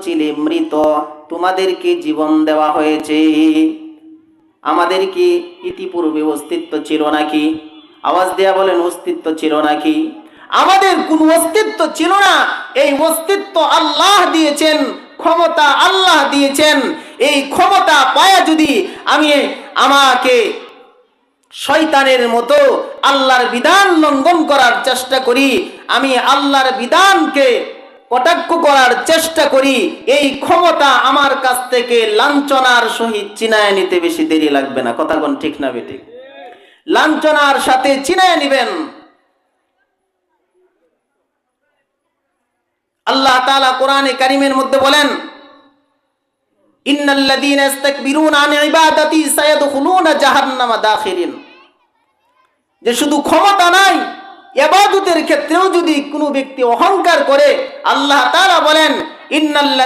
ছিলে মৃত, তোমাদেরকে জীবন দেওয়া হয়েছে। আমাদের কি ইতিপূর্বে অস্তিত্ব ছিল নাকি? আওয়াজ দেয়া বলেন, অস্তিত্ব ছিল নাকি? আমাদের কোনো অস্তিত্ব ছিল না। এই অস্তিত্ব আল্লাহ দিয়েছেন, ক্ষমতা আল্লাহ দিয়েছেন। এই ক্ষমতা পায়া যদি আমাকে শয়তানের মতো আল্লাহর বিধান লঙ্ঘন করার চেষ্টা করি, আমি আল্লাহর বিধানকে কটাক্ষ করার চেষ্টা করি, এই ক্ষমতা আমার কাছ থেকে লাঞ্ছনার সহিত চিনায় নিতে বেশি দেরি লাগবে না। কথা কোন ঠিক না বেঠিক? লাঞ্ছনার সাথে চিনায় নিবেন। আল্লাহ তাআলা কোরআনে কারীমের মধ্যে বলেন, ইন্নাল্লাযীনা ইস্তাকবিরুনা আন ইবাদাতি সায়াদখুলুনা জাহান্নামা দাখিরিন। যে শুধু ক্ষমতা নাই, ইবাদতের ক্ষেত্রেও যদি কোনো ব্যক্তি অহংকার করে, আল্লাহ তাআলা বলেন, ইন্নাল্লাযীনা